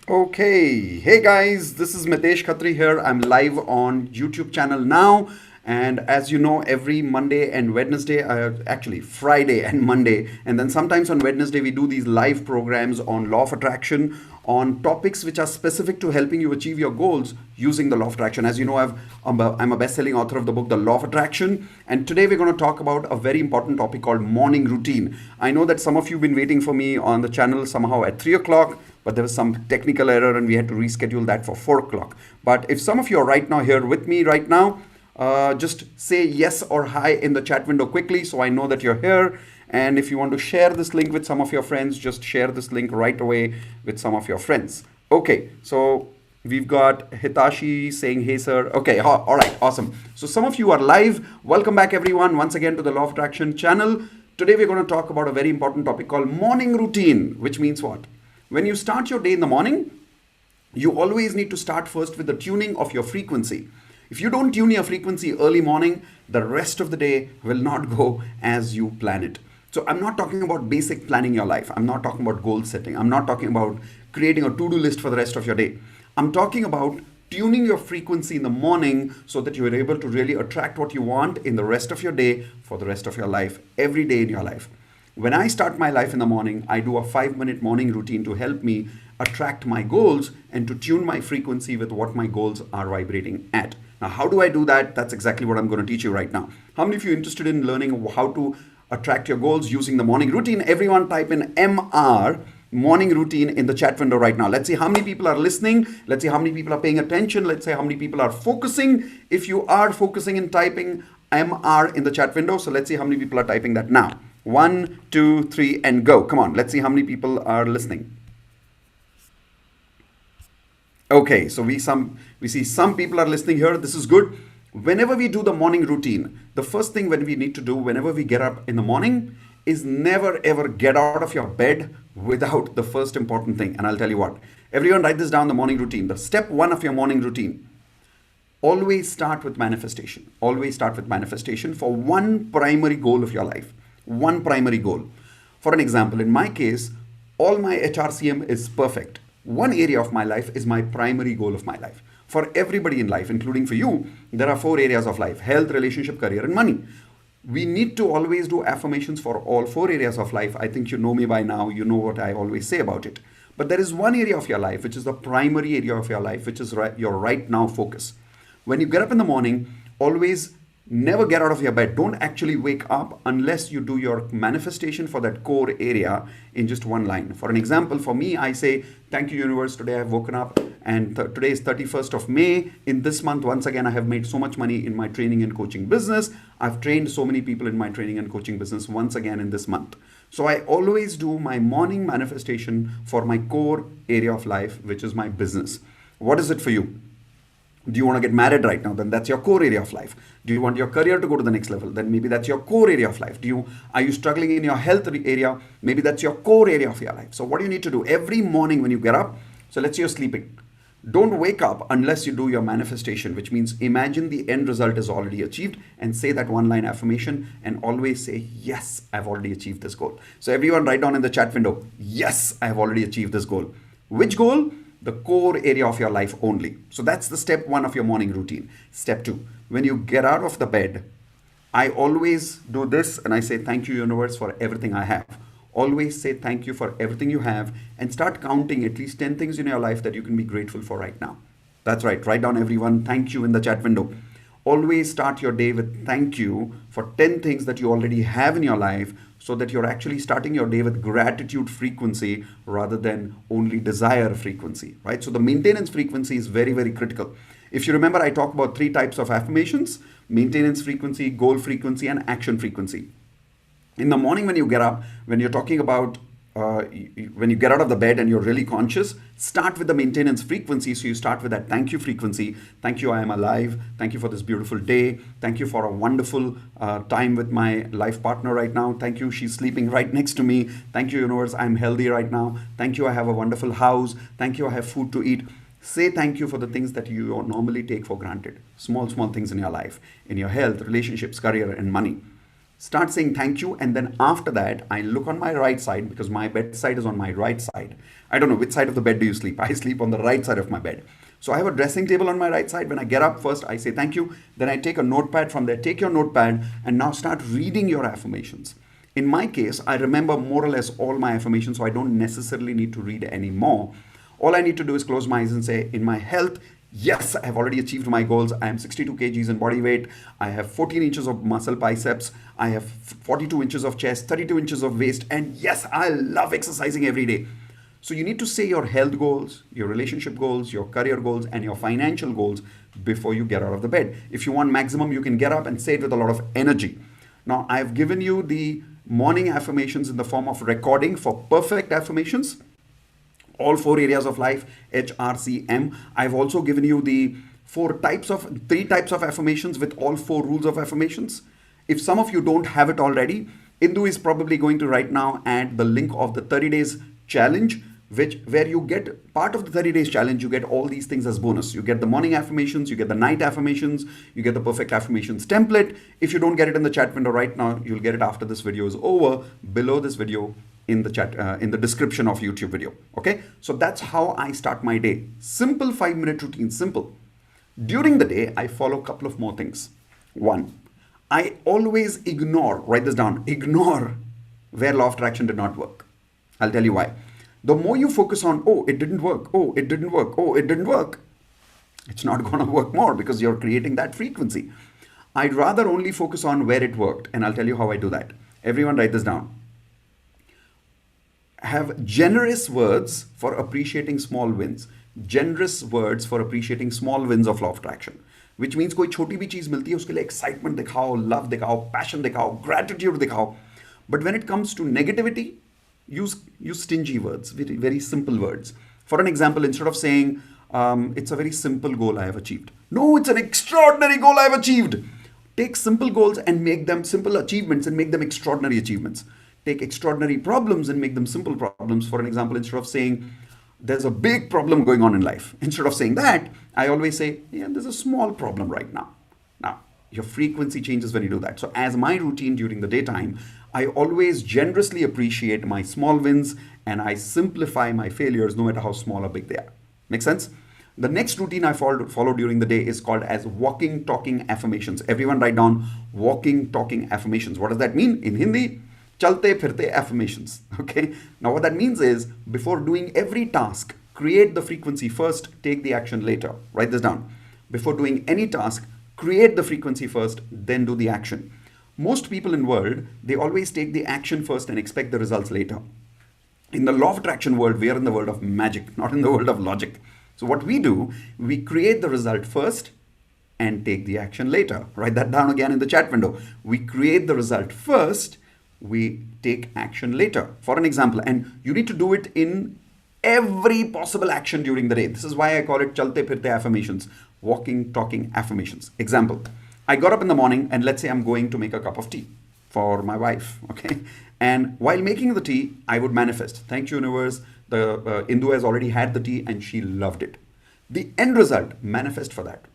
Okay, hey guys, this is Mitesh Khatri here. I'm live on YouTube channel now, and as you know, every Monday and Wednesday, actually Friday and Monday, and then sometimes on Wednesday we do these live programs on law of attraction, on topics which are specific to helping you achieve your goals using the law of attraction. As you know, I'm a best-selling author of the book The Law of Attraction, and today we're going to talk about a very important topic called morning routine. I know that some of you have been waiting for me on the channel somehow at 3 o'clock, but there was some technical error and we had to reschedule that for 4 o'clock. But if some of you are right now here with me right now, just say yes or hi in the chat window quickly so I know that you're here. And if you want to share this link with some of your friends, just share this link right away with some of your friends. Okay, so we've got Hitashi saying, hey, sir. Okay, all right, awesome. So some of you are live. Welcome back, everyone, once again to the Law of Attraction channel. Today, we're going to talk about a very important topic called morning routine, which means what? When you start your day in the morning, you always need to start first with the tuning of your frequency. If you don't tune your frequency early morning, the rest of the day will not go as you plan it. So I'm not talking about basic planning your life. I'm not talking about goal setting. I'm not talking about creating a to-do list for the rest of your day. I'm talking about tuning your frequency in the morning so that you're able to really attract what you want in the rest of your day for the rest of your life, every day in your life. When I start my life in the morning, I do a 5-minute morning routine to help me attract my goals and to tune my frequency with what my goals are vibrating at. Now, how do I do that? That's exactly what I'm going to teach you right now. How many of you are interested in learning how to attract your goals using the morning routine? Everyone type in MR, morning routine, in the chat window right now. Let's see how many people are listening. Let's see how many people are paying attention. Let's see how many people are focusing. If you are focusing and typing MR in the chat window, so let's see how many people are typing that now. 1, 2, 3, and go. Come on, let's see how many people are listening. Okay, so we see some people are listening here. This is good. Whenever we do the morning routine, the first thing when we need to do whenever we get up in the morning is never ever get out of your bed without the first important thing. And I'll tell you what. Everyone write this down, the morning routine. The step 1 of your morning routine. Always start with manifestation. Always start with manifestation for one primary goal of your life. One primary goal. For an example, in my case, all my HRCM is perfect. One area of my life is my primary goal of my life. For everybody in life, including for you, there are 4 areas of life: health, relationship, career, and money. We need to always do affirmations for all 4 areas of life. I think you know me by now. You know what I always say about it. But there is one area of your life, which is the primary area of your life, which is your right now focus. When you get up in the morning, always never get out of your bed. Don't actually wake up unless you do your manifestation for that core area in just one line. For an example, for me, I say, thank you, universe. Today I've woken up and today is 31st of May. In this month, once again, I have made so much money in my training and coaching business. I've trained so many people in my training and coaching business once again in this month. So I always do my morning manifestation for my core area of life, which is my business. What is it for you? Do you want to get married right now? Then that's your core area of life. Do you want your career to go to the next level? Then maybe that's your core area of life. Are you struggling in your health area? Maybe that's your core area of your life. So what do you need to do every morning when you get up? So let's say you're sleeping. Don't wake up unless you do your manifestation, which means imagine the end result is already achieved and say that one-line affirmation and always say, yes, I've already achieved this goal. So everyone write down in the chat window, yes, I have already achieved this goal. Which goal? The core area of your life only. So that's the step 1 of your morning routine. Step 2, when you get out of the bed, I always do this and I say, thank you, universe, for everything I have. Always say thank you for everything you have and start counting at least 10 things in your life that you can be grateful for right now. That's right. Write down everyone. Thank you in the chat window. Always start your day with thank you for 10 things that you already have in your life so that you're actually starting your day with gratitude frequency rather than only desire frequency, right? So the maintenance frequency is very, very critical. If you remember, I talk about 3 types of affirmations: maintenance frequency, goal frequency, and action frequency. In the morning when you get up, when you're talking about when you get out of the bed and you're really conscious, start with the maintenance frequency. So you start with that thank you frequency. Thank you, I am alive. Thank you for this beautiful day. Thank you for a wonderful time with my life partner right now. Thank you, she's sleeping right next to me. Thank you, universe, I'm healthy right now. Thank you, I have a wonderful house. Thank you, I have food to eat. Say thank you for the things that you normally take for granted. Small things in your life, in your health, relationships, career, and money. Start saying thank you, and then after that, I look on my right side because my bedside is on my right side. I don't know which side of the bed do you sleep. I sleep on the right side of my bed. So I have a dressing table on my right side. When I get up, first I say thank you. Then I take a notepad from there. Take your notepad and now start reading your affirmations. In my case, I remember more or less all my affirmations, so I don't necessarily need to read any more. All I need to do is close my eyes and say, in my health, yes, I have already achieved my goals. I am 62 kgs in body weight. I have 14 inches of muscle biceps. I have 42 inches of chest, 32 inches of waist. And yes, I love exercising every day. So you need to say your health goals, your relationship goals, your career goals, and your financial goals before you get out of the bed. If you want maximum, you can get up and say it with a lot of energy. Now, I've given you the morning affirmations in the form of recording for perfect affirmations. All 4 areas of life, HRCM. I've also given you the 3 types of affirmations with all 4 rules of affirmations. If some of you don't have it already, Indu is probably going to right now add the link of the 30 days challenge, where you get part of the 30 days challenge. You get all these things as bonus. You get the morning affirmations, you get the night affirmations, you get the perfect affirmations template. If you don't get it in the chat window right now, you'll get it after this video is over, below this video in the chat, in the description of YouTube video. Okay, so that's how I start my day. Simple 5-minute routine, simple. During the day, I follow a couple of more things. 1, I always ignore, write this down, ignore where law of attraction did not work. I'll tell you why. The more you focus on, oh, it didn't work, oh, it didn't work, oh, it didn't work, it's not going to work more because you're creating that frequency. I'd rather only focus on where it worked, and I'll tell you how I do that. Everyone write this down. Have generous words for appreciating small wins. Generous words for appreciating small wins of law of attraction. Which means कोई छोटी भी चीज मिलती है उसके लिए excitement दिखाओ, love दिखाओ, passion दिखाओ, gratitude दिखाओ. But when it comes to negativity, use stingy words, very, very simple words. For an example, instead of saying, it's a very simple goal I have achieved. No, it's an extraordinary goal I have achieved. Take simple goals and make them simple achievements and make them extraordinary achievements. Take extraordinary problems and make them simple problems. For an example, instead of saying, there's a big problem going on in life, instead of saying that, I always say, yeah, there's a small problem right now. Now, your frequency changes when you do that. So as my routine during the daytime, I always generously appreciate my small wins and I simplify my failures no matter how small or big they are. Make sense? The next routine I follow during the day is called as walking, talking affirmations. Everyone write down walking, talking affirmations. What does that mean? In Hindi, chalte phirte affirmations. Okay. Now what that means is before doing every task, create the frequency first, take the action later. Write this down. Before doing any task, create the frequency first, then do the action. Most people in the world, they always take the action first and expect the results later. In the law of attraction world, we are in the world of magic, not in the world of logic. So what we do, we create the result first and take the action later. Write that down again in the chat window. We create the result first, we take action later. For an example, and you need to do it in every possible action during the day. This is why I call it chalte phirte affirmations, walking, talking affirmations. Example, I got up in the morning and let's say I'm going to make a cup of tea for my wife, okay? And while making the tea, I would manifest. Thank you, universe. The Indu has already had the tea and she loved it. The end result, manifest for that.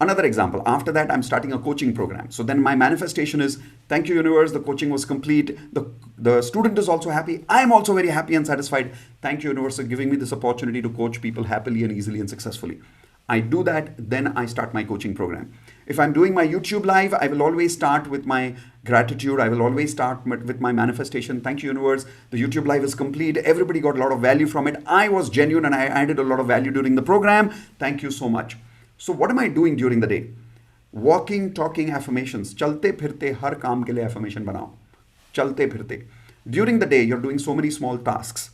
Another example, after that, I'm starting a coaching program. So then my manifestation is, thank you, universe, the coaching was complete. The student is also happy. I'm also very happy and satisfied. Thank you, universe, for giving me this opportunity to coach people happily and easily and successfully. I do that, then I start my coaching program. If I'm doing my YouTube live, I will always start with my gratitude. I will always start with my manifestation. Thank you, universe. The YouTube live is complete. Everybody got a lot of value from it. I was genuine and I added a lot of value during the program. Thank you so much. So what am I doing during the day? Walking, talking affirmations. Chalte phirte har kaam ke liye affirmation banao. Chalte phirte. During the day, you're doing so many small tasks.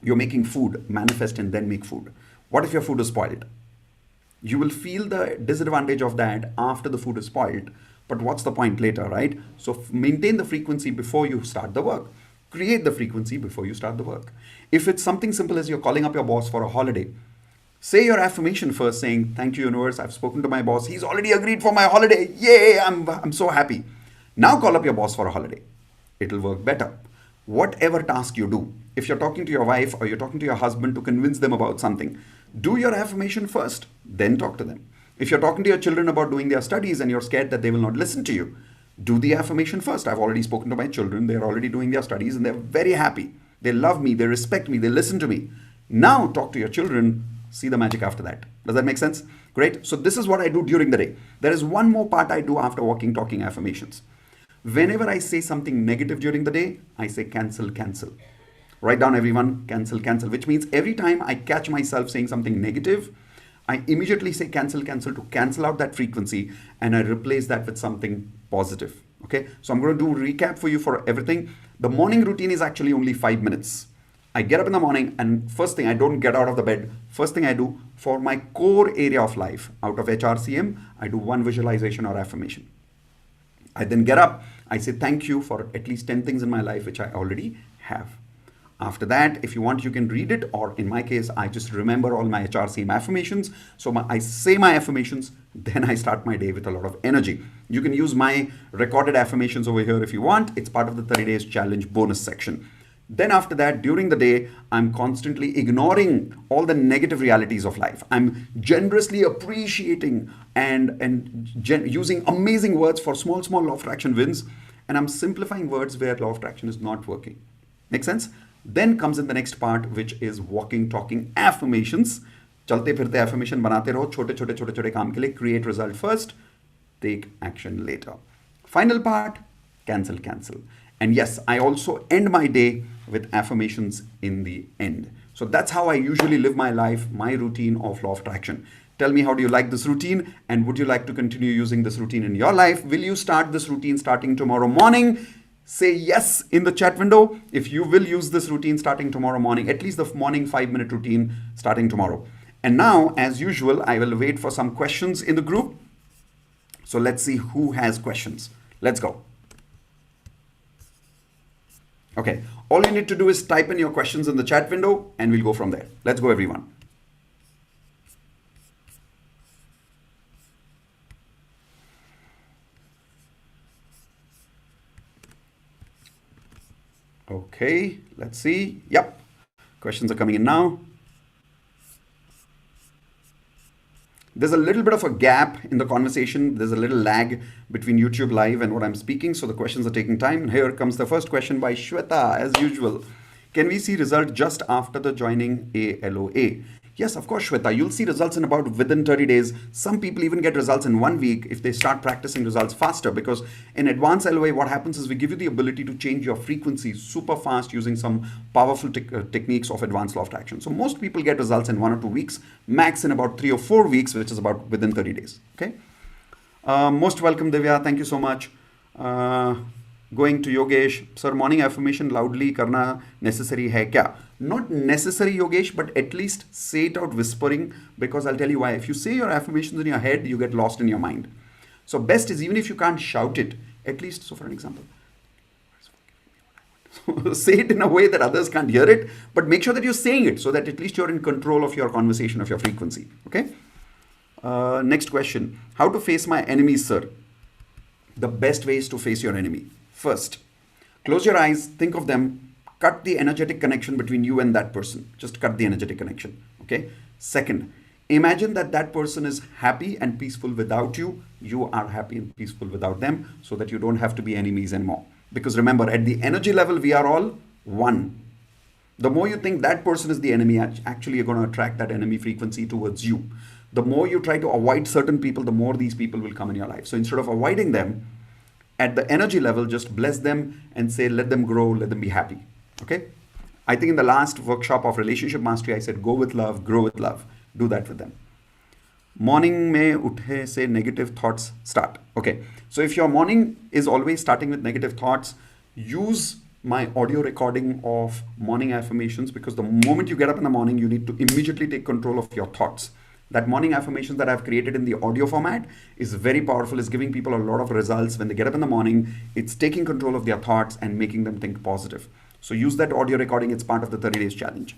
You're making food, manifest and then make food. What if your food is spoiled? You will feel the disadvantage of that after the food is spoiled. But what's the point later, right? So maintain the frequency before you start the work. Create the frequency before you start the work. If it's something simple as you're calling up your boss for a holiday, say your affirmation first saying, thank you, universe, I've spoken to my boss. He's already agreed for my holiday. Yay, I'm so happy. Now call up your boss for a holiday. It'll work better. Whatever task you do, if you're talking to your wife or you're talking to your husband to convince them about something, do your affirmation first, then talk to them. If you're talking to your children about doing their studies and you're scared that they will not listen to you, Do the affirmation first. I've already spoken to my children. They're already doing their studies and they're very happy. They love me. They respect me. They listen to me. Now talk to your children. See the magic after that. Does that make sense? Great. So this is what I do during the day. There is one more part I do after walking, talking affirmations. Whenever I say something negative during the day, I say cancel, cancel. Write down everyone, cancel, cancel, which means every time I catch myself saying something negative, I immediately say cancel, cancel to cancel out that frequency, and I replace that with something positive. Okay, so I'm going to do a recap for you for everything. The morning routine is actually only 5 minutes. I get up in the morning and first thing, I don't get out of the bed. First thing I do for my core area of life, out of HRCM, I do one visualization or affirmation. I then get up, I say thank you for at least 10 things in my life which I already have. After that, if you want, you can read it, or in my case, I just remember all my HRCM affirmations. So I say my affirmations, then I start my day with a lot of energy. You can use my recorded affirmations over here if you want. It's part of the 30 days challenge bonus section. Then after that, during the day, I'm constantly ignoring all the negative realities of life. I'm generously appreciating and using amazing words for small law of attraction wins. And I'm simplifying words where law of attraction is not working. Make sense? Then comes in the next part, which is walking, talking affirmations. चलते फिरते affirmation बनाते रहो, छोटे छोटे काम के लिए. Create result first, take action later. Final part, cancel, cancel. And yes, I also end my day with affirmations in the end. So that's how I usually live my life, my routine of law of attraction. Tell me, how do you like this routine? And would you like to continue using this routine in your life? Will you start this routine starting tomorrow morning? Say yes in the chat window if you will use this routine starting tomorrow morning, at least the morning 5-minute routine starting tomorrow. And now, as usual, I will wait for some questions in the group. So let's see who has questions. Let's go. Okay, all you need to do is type in your questions in the chat window and we'll go from there. Let's go, everyone. Okay, let's see. Yep, questions are coming in now. There's a little bit of a gap in the conversation. There's a little lag between YouTube Live and what I'm speaking, so the questions are taking time. Here comes the first question by Shweta, as usual. Can we see result just after the joining a LOA? Yes, of course, Shweta. You'll see results in about within 30 days. Some people even get results in 1 week if they start practicing results faster, because in advanced LOA, what happens is we give you the ability to change your frequency super fast using some powerful techniques of advanced law of attraction. So most people get results in 1 or 2 weeks, max in about 3 or 4 weeks, which is about within 30 days. Okay. Most welcome, Divya. Thank you so much. Going to Yogesh. Sir, morning affirmation loudly karna necessary hai kya? Not necessary, Yogesh, but at least say it out whispering, because I'll tell you why. If you say your affirmations in your head, you get lost in your mind. So best is, even if you can't shout it, at least, so for an example, say it in a way that others can't hear it, but make sure that you're saying it so that at least you're in control of your conversation, of your frequency. Okay. Next question. How to face my enemies, sir? The best way is to face your enemy. First, close your eyes, think of them, cut the energetic connection between you and that person. Just cut the energetic connection. Okay. Second, imagine that that person is happy and peaceful without you. You are happy and peaceful without them, so that you don't have to be enemies anymore. Because remember, at the energy level, we are all one. The more you think that person is the enemy, actually you're going to attract that enemy frequency towards you. The more you try to avoid certain people, the more these people will come in your life. So instead of avoiding them, at the energy level, just bless them and say, let them grow, let them be happy. Okay. I think in the last workshop of relationship mastery, I said, go with love, grow with love. Do that with them. Morning mein uthe se negative thoughts start. Okay. So if your morning is always starting with negative thoughts, use my audio recording of morning affirmations, because the moment you get up in the morning, you need to immediately take control of your thoughts. That morning affirmations that I've created in the audio format is very powerful. It's giving people a lot of results. When they get up in the morning, it's taking control of their thoughts and making them think positive. So use that audio recording. It's part of the 30 days challenge.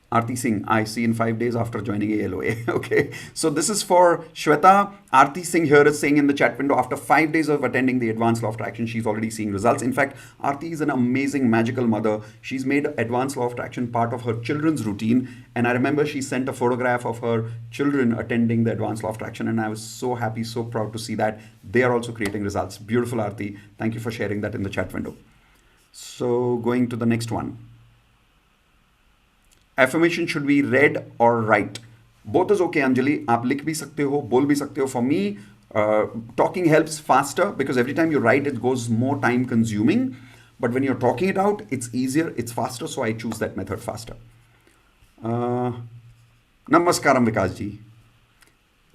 Aarti Singh, I see in 5 days after joining ALOA. Okay, so this is for Shweta. Aarti Singh here is saying in the chat window, after 5 days of attending the Advanced Law of Attraction, she's already seeing results. In fact, Aarti is an amazing, magical mother. She's made Advanced Law of Attraction part of her children's routine. And I remember she sent a photograph of her children attending the Advanced Law of Attraction. And I was so happy, so proud to see that they are also creating results. Beautiful, Aarti. Thank you for sharing that in the chat window. So going to the next one. Affirmation should be read or write. Both is okay, Anjali. आप लिख भी सकते हो, बोल भी सकते हो. For me, talking helps faster because every time you write, it goes more time consuming. But when you're talking it out, it's easier, it's faster. So I choose that method faster. Namaskaram, Vikas ji.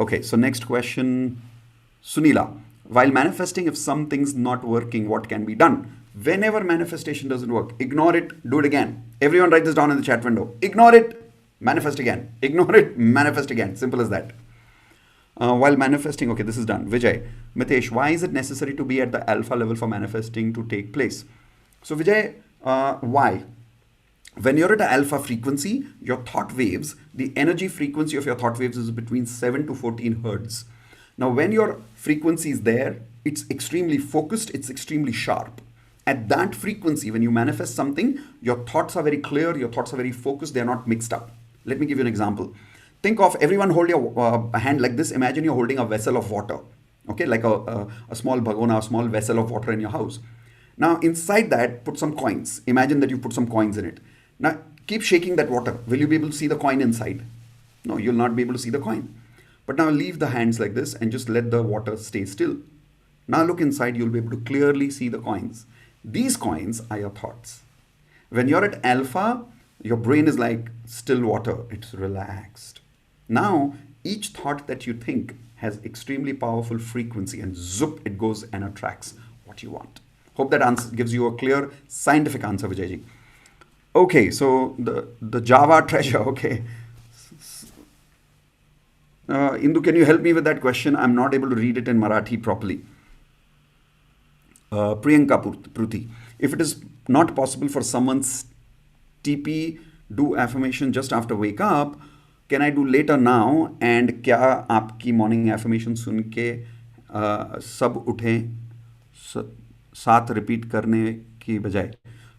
Okay, so next question. Sunila, while manifesting, if something's not working, what can be done? Whenever manifestation doesn't work, ignore it, do it again. Everyone write this down in the chat window. Ignore it, manifest again. Ignore it, manifest again. Simple as that. While manifesting, okay, this is done. Vijay, Mitesh, why is it necessary to be at the alpha level for manifesting to take place? So Vijay, why? When you're at an alpha frequency, your thought waves, the energy frequency of your thought waves is between 7 to 14 hertz. Now, when your frequency is there, it's extremely focused, it's extremely sharp. At that frequency, when you manifest something, your thoughts are very clear, your thoughts are very focused, they're not mixed up. Let me give you an example. Think of everyone hold your hand like this. Imagine you're holding a vessel of water, okay, like a small bhagona, a small vessel of water in your house. Now, inside that, put some coins. Imagine that you put some coins in it. Now, keep shaking that water. Will you be able to see the coin inside? No, you'll not be able to see the coin. But now leave the hands like this and just let the water stay still. Now look inside, you'll be able to clearly see the coins. These coins are your thoughts. When you're at alpha, your brain is like still water. It's relaxed. Now, each thought that you think has extremely powerful frequency and zoop, it goes and attracts what you want. Hope that answer gives you a clear scientific answer, Vijayji. Okay, so the Java treasure, okay. Indu, can you help me with that question? I'm not able to read it in Marathi properly. Priyanka Pruti, if it is not possible for someone's TP do affirmation just after wake up, can I do later now? And क्या आपकी morning affirmation सुन के सब उठे साथ repeat करने की बजाय?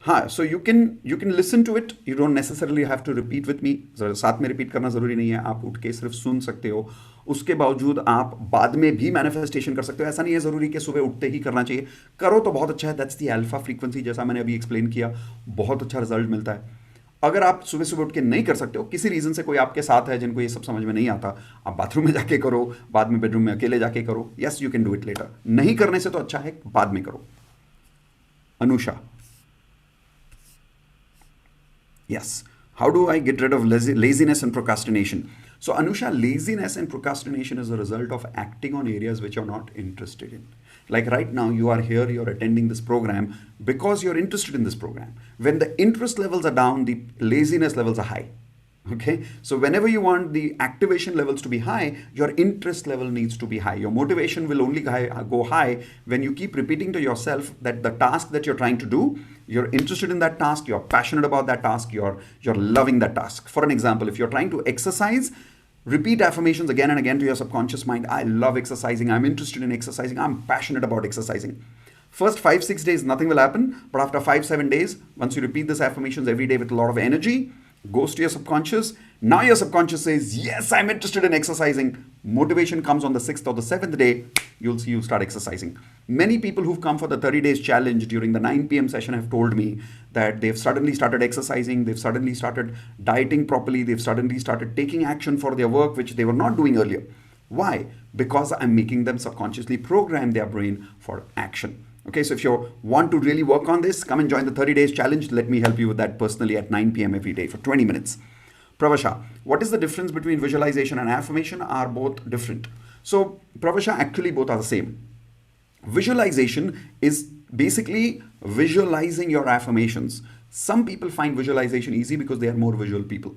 हाँ, so you can listen to it. You don't necessarily have to repeat with me. साथ में repeat करना ज़रूरी नहीं है. आप उठ के सिर्फ सुन सकते हो. उसके बावजूद आप बाद में भी मैनिफेस्टेशन कर सकते हो. ऐसा नहीं है ज़रूरी कि सुबह उठते ही करना चाहिए. करो तो बहुत अच्छा है. दैट्स दी अल्फा फ्रीक्वेंसी, जैसा मैंने अभी एक्सप्लेन किया. बहुत अच्छा रिजल्ट मिलता है. अगर आप सुबह सुबह उठ के नहीं कर सकते हो, किसी रीज़न से कोई आपके साथ है जिनको ये सब समझ में नहीं आता, आप बाथरूम में जाके करो, बाद में बेडरूम में अकेले जाके करो. Yes, you can do it later. नहीं करने से तो अच्छा है बाद में करो. Anusha, yes. How do I get rid of laziness and procrastination? So Anusha, laziness and procrastination is a result of acting on areas which you're not interested in. Like right now, you are here, you're attending this program because you're interested in this program. When the interest levels are down, the laziness levels are high. Okay, so whenever you want the activation levels to be high, your interest level needs to be high. Your motivation will only go high when you keep repeating to yourself that the task that you're trying to do, you're interested in that task, you're passionate about that task, you're loving that task. For an example, if you're trying to exercise, repeat affirmations again and again to your subconscious mind. I love exercising, I'm interested in exercising, I'm passionate about exercising. First 5-6 days, nothing will happen. But after 5-7 days, once you repeat these affirmations every day with a lot of energy, goes to your subconscious. Now your subconscious says, yes, I'm interested in exercising. Motivation comes on the 6th or the 7th day. You'll see you start exercising. Many people who've come for the 30 days challenge during the 9 p.m. session have told me that they've suddenly started exercising. They've suddenly started dieting properly. They've suddenly started taking action for their work, which they were not doing earlier. Why? Because I'm making them subconsciously program their brain for action. Okay, so if you want to really work on this, come and join the 30 days challenge. Let me help you with that personally at 9 p.m. every day for 20 minutes. Pravasha, what is the difference between visualization and affirmation? Are both different? So Pravasha, actually both are the same. Visualization is basically visualizing your affirmations. Some people find visualization easy because they are more visual people.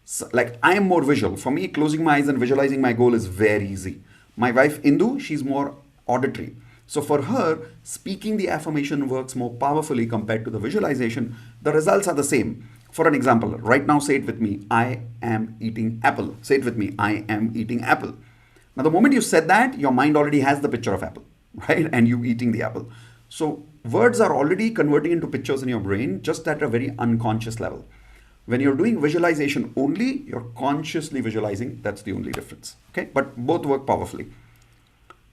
So, like I am more visual. For me, closing my eyes and visualizing my goal is very easy. My wife Indu, she's more auditory. So for her, speaking the affirmation works more powerfully compared to the visualization. The results are the same. For an example, right now say it with me, I am eating apple. Say it with me, I am eating apple. Now, the moment you said that, your mind already has the picture of apple, right? And you eating the apple. So words are already converting into pictures in your brain, just at a very unconscious level. When you're doing visualization only, you're consciously visualizing. That's the only difference. Okay, but both work powerfully.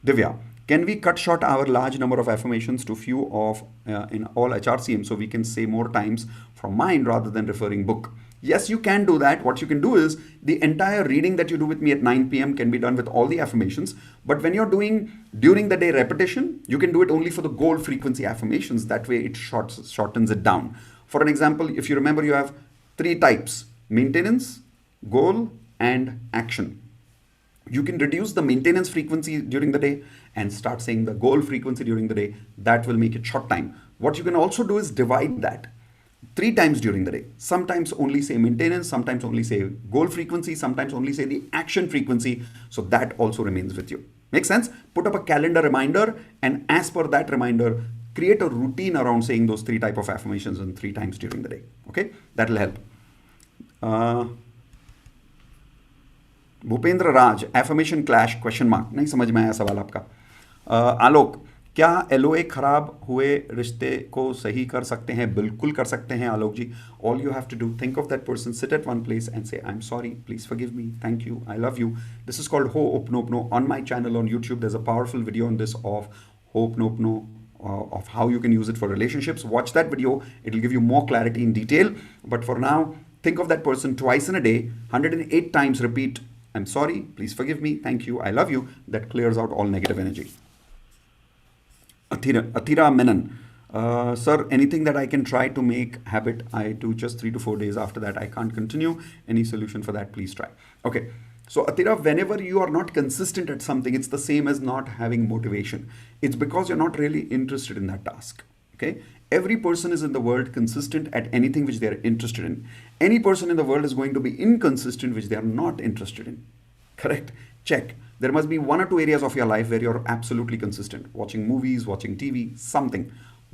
Divya, can we cut short our large number of affirmations to few of in all HRCM so we can say more times from mind rather than referring book? Yes, you can do that. What you can do is the entire reading that you do with me at 9 p.m. can be done with all the affirmations. But when you're doing during the day repetition, you can do it only for the goal frequency affirmations. That way it shortens it down. For an example, if you remember, you have three types: maintenance, goal, and action. You can reduce the maintenance frequency during the day and start saying the goal frequency during the day. That will make it short time. What you can also do is divide that three times during the day. Sometimes only say maintenance, sometimes only say goal frequency, sometimes only say the action frequency. So that also remains with you. Make sense? Put up a calendar reminder, and as per that reminder, create a routine around saying those three type of affirmations and three times during the day. Okay, that will help. Bhupendra Raj, affirmation clash question mark, नहीं समझ में आया सवाल आपका. आलोक, क्या LOA खराब हुए रिश्ते को सही कर सकते हैं? बिल्कुल कर सकते हैं Alok ji. All you have to do, think of that person, sit at one place and say I am sorry, please forgive me, thank you, I love you. This is called Ho'oponopono. On my channel on YouTube, there's a powerful video on this of Ho'oponopono, of how you can use it for relationships. Watch that video, it'll give you more clarity in detail. But for now, think of that person twice in a day, 108 times repeat, I'm sorry, please forgive me, thank you, I love you. That clears out all negative energy. Athira Menon, sir, anything that I can try to make habit? I do just 3 to 4 days. After that, I can't continue. Any solution for that? Please try. Okay. So Athira, whenever you are not consistent at something, it's the same as not having motivation. It's because you're not really interested in that task. Okay. Every person is in the world consistent at anything which they are interested in. Any person in the world is going to be inconsistent which they are not interested in. Correct? Check. There must be 1 or 2 areas of your life where you're absolutely consistent. Watching movies, watching TV, something.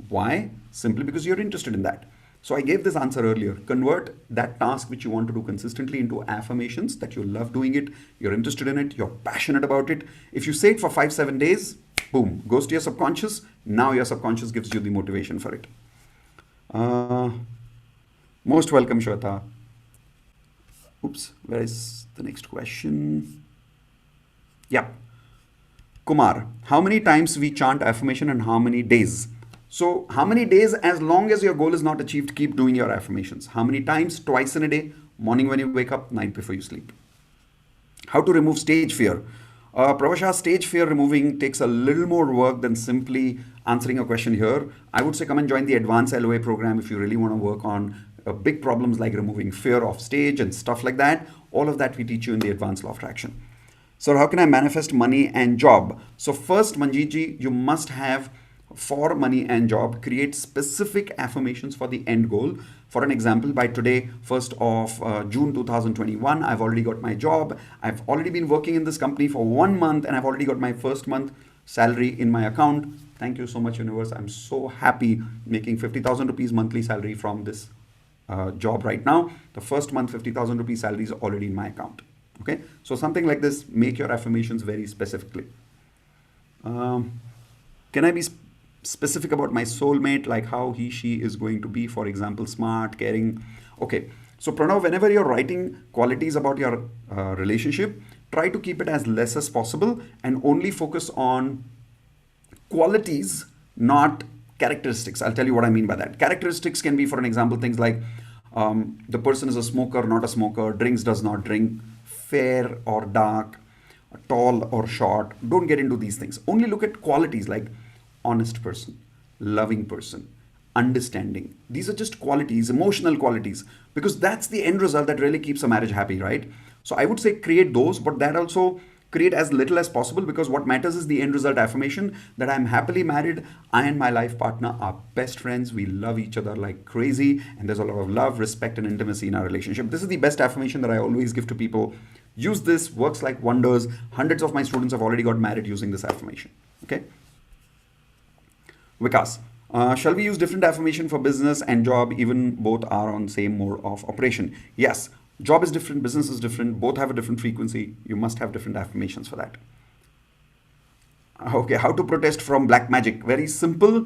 Why? Simply because you're interested in that. So I gave this answer earlier. Convert that task which you want to do consistently into affirmations that you love doing it, you're interested in it, you're passionate about it. If you say it for 5-7 days, boom, goes to your subconscious. Now your subconscious gives you the motivation for it. Most welcome, Shweta. Oops, where is the next question? Yeah. Kumar, how many times we chant affirmation and how many days? So how many days? As long as your goal is not achieved, keep doing your affirmations. How many times? Twice in a day, morning when you wake up, night before you sleep. How to remove stage fear? Pravasha, stage fear removing takes a little more work than simply answering a question here. I would say come and join the advanced LOA program if you really want to work on big problems like removing fear of stage and stuff like that. All of that we teach you in the advanced law of attraction. So how can I manifest money and job? So first, Manjeet, you must have, for money and job, create specific affirmations for the end goal. For an example, by today, 1st of June 2021, I've already got my job. I've already been working in this company for 1 month and I've already got my first month salary in my account. Thank you so much, universe. I'm so happy making 50,000 rupees monthly salary from this job right now. The first month 50,000 rupees salary is already in my account. Okay, so something like this, make your affirmations very specifically. Can I be specific about my soulmate, like how he, she is going to be, for example, smart, caring? Okay, so Pranav, whenever you're writing qualities about your relationship, try to keep it as less as possible and only focus on qualities, not characteristics. I'll tell you what I mean by that. Characteristics can be, for an example, things like the person is a smoker, not a smoker, drinks, does not drink, fair or dark, tall or short. Don't get into these things. Only look at qualities like honest person, loving person, understanding. These are just qualities, emotional qualities, because that's the end result that really keeps a marriage happy, right? So I would say create those, but that also create as little as possible, because what matters is the end result affirmation that I'm happily married. I and my life partner are best friends. We love each other like crazy. And there's a lot of love, respect, and intimacy in our relationship. This is the best affirmation that I always give to people. Use this, works like wonders. Hundreds of my students have already got married using this affirmation. Okay. Vikas, Shall we use different affirmation for business and job, even both are on same mode of operation? Yes. Job is different, business is different, both have a different frequency. You must have different affirmations for that. Okay, how to protest from black magic? Very simple.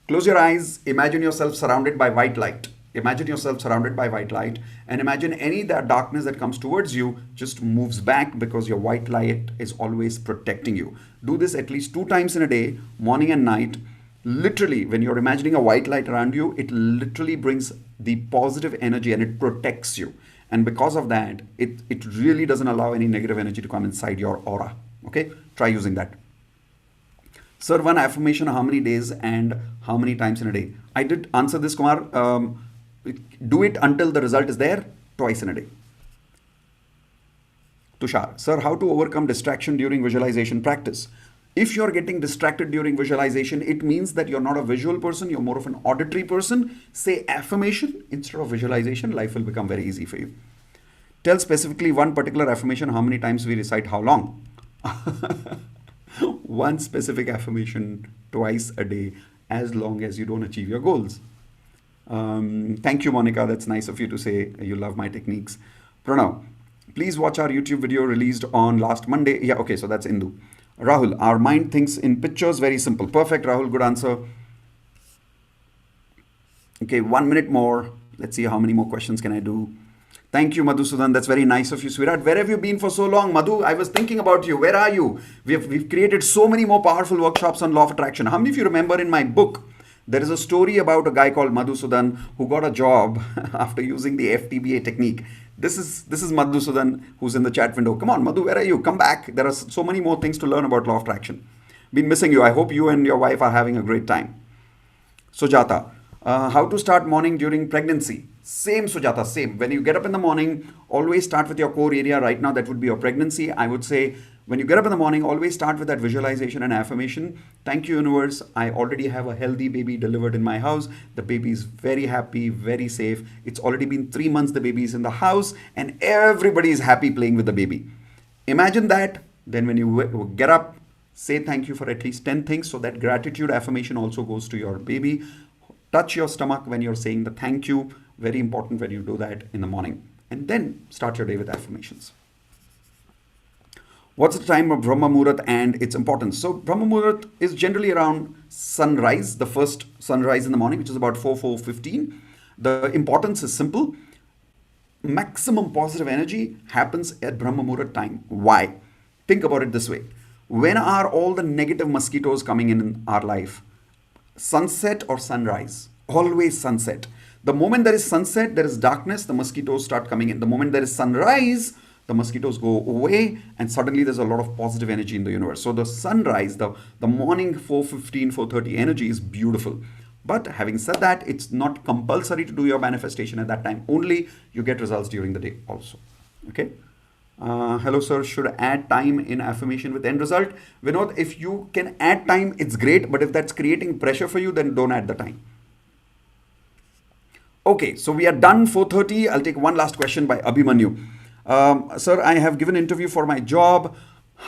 Close your eyes, imagine yourself surrounded by white light. Imagine yourself surrounded by white light, and imagine any that darkness that comes towards you just moves back, because your white light is always protecting you. Do this at least 2 times in a day, morning and night. Literally, when you're imagining a white light around you, it literally brings the positive energy and it protects you. And because of that, it really doesn't allow any negative energy to come inside your aura. Okay, try using that. Sir, one affirmation, how many days and how many times in a day? I did answer this, Kumar. Do it until the result is there, twice in a day. Tushar, sir, how to overcome distraction during visualization practice? If you're getting distracted during visualization, it means that you're not a visual person, you're more of an auditory person. Say affirmation instead of visualization, life will become very easy for you. Tell specifically one particular affirmation, how many times we recite, how long? One specific affirmation twice a day, as long as you don't achieve your goals. Thank you, Monica. That's nice of you to say you love my techniques. Pranav, please watch our YouTube video released on last Monday. Yeah, okay, so that's Indu. Rahul, our mind thinks in pictures. Very simple. Perfect, Rahul. Good answer. Okay, 1 minute more. Let's see how many more questions can I do. Thank you, Madhusudan. That's very nice of you, sweetheart. Where have you been for so long, Madhu? I was thinking about you. Where are you? We've created so many more powerful workshops on law of attraction. How many of you remember in my book, there is a story about a guy called Madhusudan who got a job after using the FTBA technique. This is Madhusudan who's in the chat window. Come on, Madhu, where are you? Come back. There are so many more things to learn about law of attraction. Been missing you. I hope you and your wife are having a great time. Sujata, how to start morning during pregnancy? Same, Sujata, same. When you get up in the morning, always start with your core area. Right now, that would be your pregnancy. I would say when you get up in the morning, always start with that visualization and affirmation. Thank you, universe. I already have a healthy baby delivered in my house. The baby is very happy, very safe. It's already been 3 months the baby is in the house and everybody is happy playing with the baby. Imagine that. Then when you get up, say thank you for at least 10 things. So that gratitude affirmation also goes to your baby. Touch your stomach when you're saying the thank you. Very important when you do that in the morning. And then start your day with affirmations. What's the time of Brahma Muhurat and its importance? So Brahma Muhurat is generally around sunrise, the first sunrise in the morning, which is about 4:15. The importance is simple. Maximum positive energy happens at Brahma Muhurat time. Why? Think about it this way. When are all the negative mosquitoes coming in our life? Sunset or sunrise? Always sunset. The moment there is sunset, there is darkness, the mosquitoes start coming in. The moment there is sunrise, the mosquitoes go away and suddenly there's a lot of positive energy in the universe. So the sunrise, the morning 4:15, 4:30 energy is beautiful. But having said that, it's not compulsory to do your manifestation at that time. Only you get results during the day also. Okay. Hello, sir. Should add time in affirmation with end result? Vinod, if you can add time, it's great. But if that's creating pressure for you, then don't add the time. Okay, so we are done 4:30. I'll take one last question by Abhimanyu. Sir, I have given interview for my job.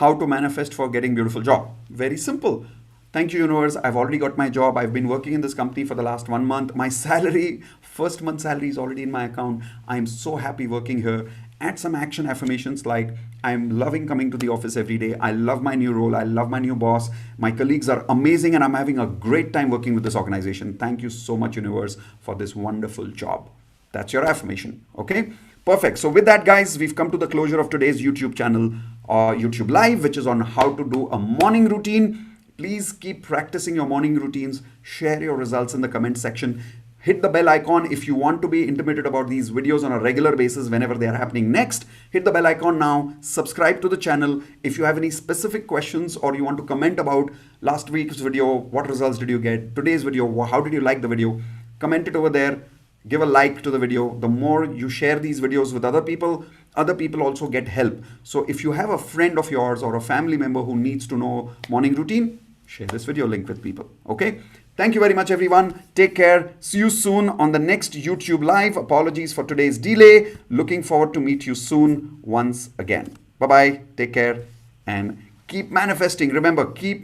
How to manifest for getting beautiful job? Very simple. Thank you, universe. I've already got my job. I've been working in this company for the last 1 month. My salary, first month salary is already in my account. I'm so happy working here. Add some action affirmations like I'm loving coming to the office every day. I love my new role. I love my new boss. My colleagues are amazing and I'm having a great time working with this organization. Thank you so much, universe, for this wonderful job. That's your affirmation. Okay, perfect. So with that, guys, we've come to the closure of today's YouTube channel or YouTube live, which is on how to do a morning routine. Please keep practicing your morning routines. Share your results in the comment section. Hit the bell icon if you want to be intimated about these videos on a regular basis whenever they are happening next. Hit the bell icon now. Subscribe to the channel. If you have any specific questions or you want to comment about last week's video, what results did you get? Today's video, how did you like the video? Comment it over there. Give a like to the video. The more you share these videos with other people also get help. So if you have a friend of yours or a family member who needs to know morning routine, share this video link with people. Okay. Thank you very much, everyone. Take care. See you soon on the next YouTube live. Apologies for today's delay. Looking forward to meet you soon once again. Bye-bye. Take care and keep manifesting. Remember, keep